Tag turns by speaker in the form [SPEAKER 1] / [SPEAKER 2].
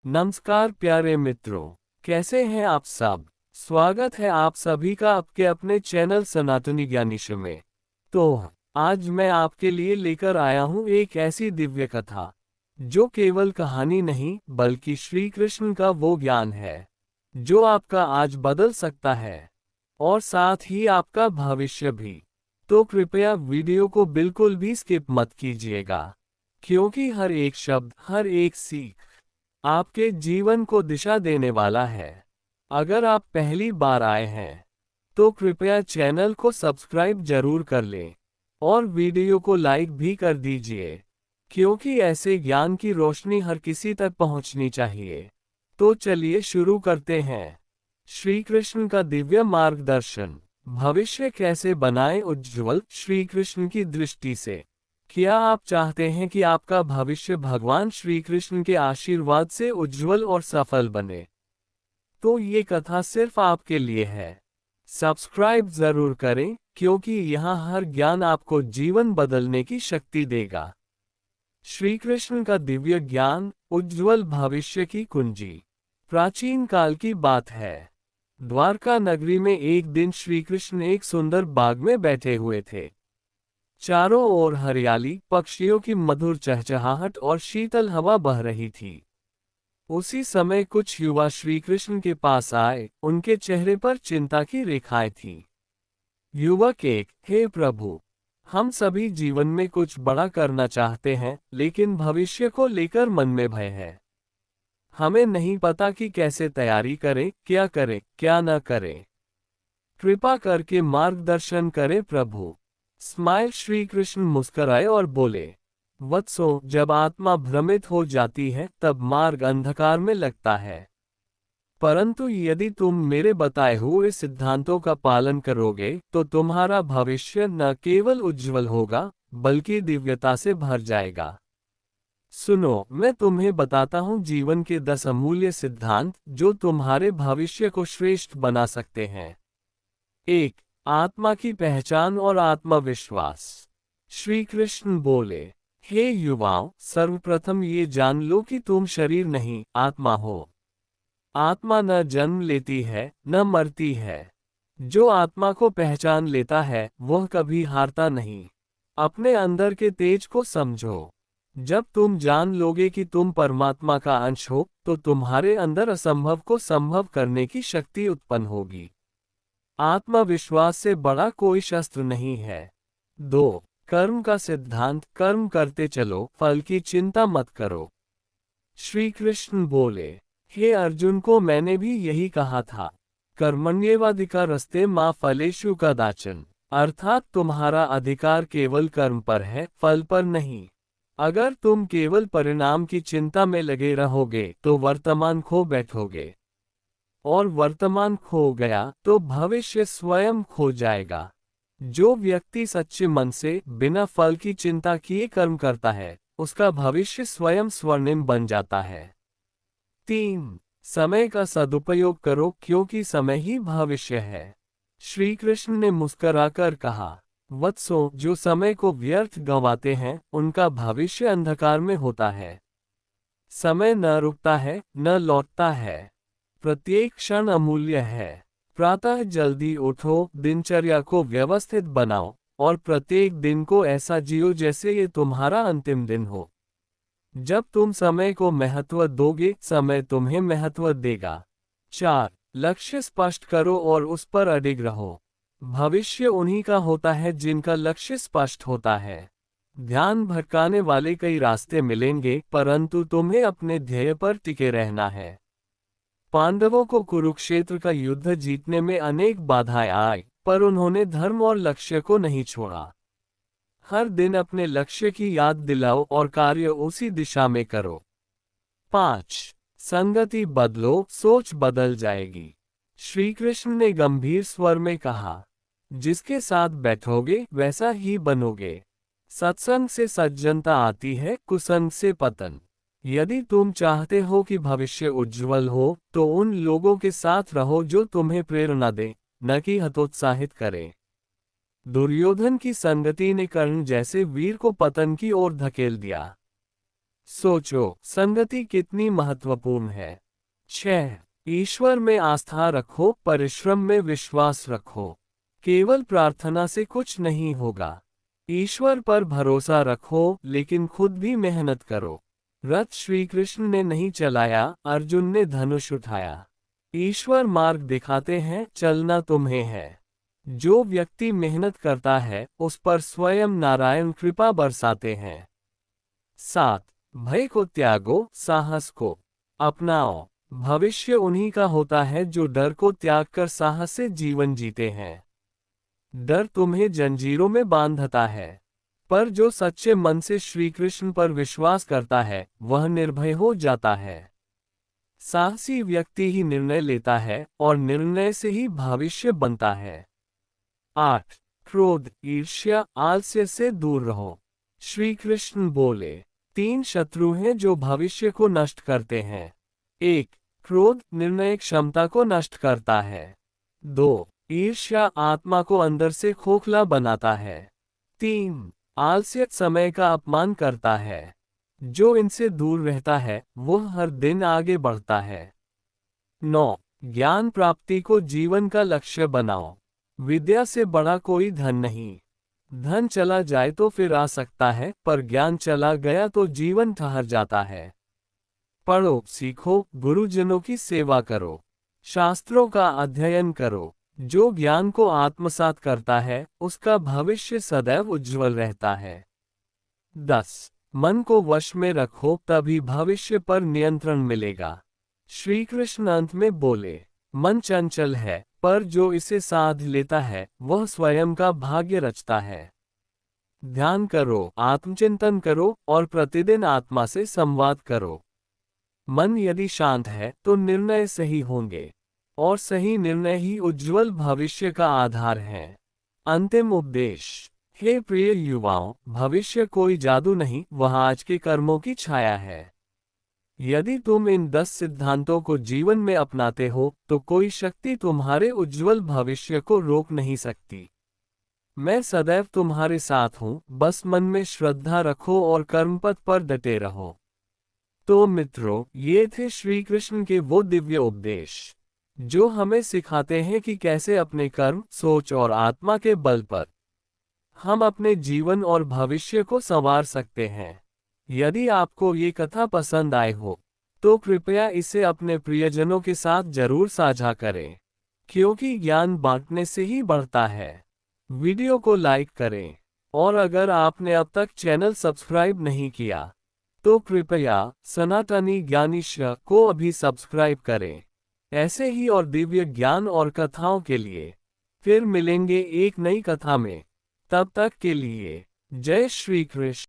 [SPEAKER 1] नमस्कार प्यारे मित्रों, कैसे हैं आप सब। स्वागत है आप सभी का आपके अपने चैनल सनातनी ज्ञानी शो में। तो आज मैं आपके लिए लेकर आया हूं एक ऐसी दिव्य कथा जो केवल कहानी नहीं बल्कि श्री कृष्ण का वो ज्ञान है जो आपका आज बदल सकता है और साथ ही आपका भविष्य भी। तो कृपया वीडियो को बिल्कुल भी स्किप मत कीजिएगा, क्योंकि हर एक शब्द, हर एक सीख आपके जीवन को दिशा देने वाला है। अगर आप पहली बार आए हैं तो कृपया चैनल को सब्सक्राइब जरूर कर लें और वीडियो को लाइक भी कर दीजिए, क्योंकि ऐसे ज्ञान की रोशनी हर किसी तक पहुंचनी चाहिए। तो चलिए शुरू करते हैं। श्री कृष्ण का दिव्य मार्गदर्शन। भविष्य कैसे बनाएं उज्ज्वल श्री कृष्ण की दृष्टि से। क्या आप चाहते हैं कि आपका भविष्य भगवान श्री कृष्ण के आशीर्वाद से उज्ज्वल और सफल बने? तो ये कथा सिर्फ आपके लिए है। सब्सक्राइब जरूर करें, क्योंकि यहाँ हर ज्ञान आपको जीवन बदलने की शक्ति देगा। श्री कृष्ण का दिव्य ज्ञान, उज्ज्वल भविष्य की कुंजी। प्राचीन काल की बात है। द्वारका नगरी में एक दिन श्री कृष्ण एक सुंदर बाग में बैठे हुए थे। चारों ओर हरियाली, पक्षियों की मधुर चहचहाहट और शीतल हवा बह रही थी। उसी समय कुछ युवा श्री कृष्ण के पास आए, उनके चेहरे पर चिंता की रेखाएं थीं। युवक एक, हे प्रभु, हम सभी जीवन में कुछ बड़ा करना चाहते हैं, लेकिन भविष्य को लेकर मन में भय है। हमें नहीं पता कि कैसे तैयारी करें, क्या न करें। कृपा करके मार्गदर्शन करें प्रभु। स्माइल श्री कृष्ण मुस्कराए और बोले, वत्सो, जब आत्मा भ्रमित हो जाती है तब मार्ग अंधकार में लगता है। परंतु यदि तुम मेरे बताए हुए सिद्धांतों का पालन करोगे तो तुम्हारा भविष्य न केवल उज्जवल होगा बल्कि दिव्यता से भर जाएगा। सुनो, मैं तुम्हें बताता हूँ जीवन के 10 अमूल्य सिद्धांत जो तुम्हारे भविष्य को श्रेष्ठ बना सकते हैं। 1. आत्मा की पहचान और आत्मविश्वास। श्री कृष्ण बोले, हे युवाओं, सर्वप्रथम ये जान लो कि तुम शरीर नहीं, आत्मा हो। आत्मा न जन्म लेती है, न मरती है। जो आत्मा को पहचान लेता है वह कभी हारता नहीं। अपने अंदर के तेज को समझो। जब तुम जान लोगे कि तुम परमात्मा का अंश हो तो तुम्हारे अंदर असंभव को संभव करने की शक्ति उत्पन्न होगी। आत्मविश्वास से बड़ा कोई शस्त्र नहीं है। 2. कर्म का सिद्धांत। कर्म करते चलो, फल की चिंता मत करो। श्री कृष्ण बोले, हे अर्जुन को मैंने भी यही कहा था। कर्मण्येवाधिकारस्ते मा फलेषु कदाचन। अर्थात तुम्हारा अधिकार केवल कर्म पर है, फल पर नहीं। अगर तुम केवल परिणाम की चिंता में लगे रहोगे तो वर्तमान खो बैठोगे, और वर्तमान खो गया तो भविष्य स्वयं खो जाएगा। जो व्यक्ति सच्चे मन से बिना फल की चिंता किए कर्म करता है उसका भविष्य स्वयं स्वर्णिम बन जाता है। 3. समय का सदुपयोग करो, क्योंकि समय ही भविष्य है। श्री कृष्ण ने मुस्कुराकर कहा, वत्सो, जो समय को व्यर्थ गंवाते हैं उनका भविष्य अंधकार में होता है। समय न रुकता है, न लौटता है। प्रत्येक क्षण अमूल्य है। प्रातः जल्दी उठो, दिनचर्या को व्यवस्थित बनाओ और प्रत्येक दिन को ऐसा जियो जैसे ये तुम्हारा अंतिम दिन हो। जब तुम समय को महत्व दोगे, समय तुम्हें महत्व देगा। 4. लक्ष्य स्पष्ट करो और उस पर अडिग रहो। भविष्य उन्हीं का होता है जिनका लक्ष्य स्पष्ट होता है। ध्यान भटकाने वाले कई रास्ते मिलेंगे, परंतु तुम्हें अपने ध्येय पर टिके रहना है। पांडवों को कुरुक्षेत्र का युद्ध जीतने में अनेक बाधाएं आई, पर उन्होंने धर्म और लक्ष्य को नहीं छोड़ा। हर दिन अपने लक्ष्य की याद दिलाओ और कार्य उसी दिशा में करो। 5. संगति बदलो, सोच बदल जाएगी। श्री कृष्ण ने गंभीर स्वर में कहा, जिसके साथ बैठोगे वैसा ही बनोगे। सत्संग से सज्जनता आती है, कुसंग से पतन। यदि तुम चाहते हो कि भविष्य उज्जवल हो तो उन लोगों के साथ रहो जो तुम्हें प्रेरणा दें, न कि हतोत्साहित करें। दुर्योधन की संगति ने कर्ण जैसे वीर को पतन की ओर धकेल दिया। सोचो, संगति कितनी महत्वपूर्ण है। 6. ईश्वर में आस्था रखो, परिश्रम में विश्वास रखो। केवल प्रार्थना से कुछ नहीं होगा। ईश्वर पर भरोसा रखो, लेकिन खुद भी मेहनत करो। रथ श्री कृष्ण ने नहीं चलाया, अर्जुन ने धनुष उठाया। ईश्वर मार्ग दिखाते हैं, चलना तुम्हें है। जो व्यक्ति मेहनत करता है, उस पर स्वयं नारायण कृपा बरसाते हैं। 7. भय को त्यागो, साहस को अपनाओ। भविष्य उन्हीं का होता है जो डर को त्याग कर साहस से जीवन जीते हैं। डर तुम्हें जंजीरों में बांधता है, पर जो सच्चे मन से श्री कृष्ण पर विश्वास करता है, वह निर्भय हो जाता है। साहसी व्यक्ति ही निर्णय लेता है, और निर्णय से ही भविष्य बनता है। 8. क्रोध, ईर्ष्या, आलस्य से दूर रहो। श्री कृष्ण बोले, 3 शत्रु हैं जो भविष्य को नष्ट करते हैं। 1. क्रोध, निर्णय क्षमता को नष्ट करता है। 2. ईर्ष्या, आत्मा को अंदर से खोखला बनाता है। 3. आलस्य, समय का अपमान करता है। जो इनसे दूर रहता है, वो हर दिन आगे बढ़ता है। 9. ज्ञान प्राप्ति को जीवन का लक्ष्य बनाओ। विद्या से बड़ा कोई धन नहीं। धन चला जाए तो फिर आ सकता है, पर ज्ञान चला गया तो जीवन ठहर जाता है। पढ़ो, सीखो, गुरुजनों की सेवा करो, शास्त्रों का अध्ययन करो। जो ज्ञान को आत्मसात करता है, उसका भविष्य सदैव उज्जवल रहता है। 10. मन को वश में रखो, तभी भविष्य पर नियंत्रण मिलेगा। श्री कृष्ण अंत में बोले, मन चंचल है, पर जो इसे साध लेता है, वह स्वयं का भाग्य रचता है। ध्यान करो, आत्मचिंतन करो, और प्रतिदिन आत्मा से संवाद करो। मन यदि शांत है, तो निर्णय सही होंगे, और सही निर्णय ही उज्जवल भविष्य का आधार है। अंतिम उपदेश। हे प्रिय युवाओं, भविष्य कोई जादू नहीं, वह आज के कर्मों की छाया है। यदि तुम इन 10 सिद्धांतों को जीवन में अपनाते हो, तो कोई शक्ति तुम्हारे उज्जवल भविष्य को रोक नहीं सकती। मैं सदैव तुम्हारे साथ हूँ, बस मन में श्रद्धा रखो और कर्मपथ पर डटे रहो। तो मित्रों, ये थे श्री कृष्ण के वो दिव्य उपदेश, जो हमें सिखाते हैं कि कैसे अपने कर्म, सोच और आत्मा के बल पर हम अपने जीवन और भविष्य को संवार सकते हैं। यदि आपको ये कथा पसंद आए हो, तो कृपया इसे अपने प्रियजनों के साथ जरूर साझा करें, क्योंकि ज्ञान बांटने से ही बढ़ता है। वीडियो को लाइक करें, और अगर आपने अब तक चैनल सब्सक्राइब नहीं किया, तो कृपया सनातनी ज्ञानीश को अभी सब्सक्राइब करें। ऐसे ही और दिव्य ज्ञान और कथाओं के लिए फिर मिलेंगे एक नई कथा में। तब तक के लिए जय श्री कृष्ण।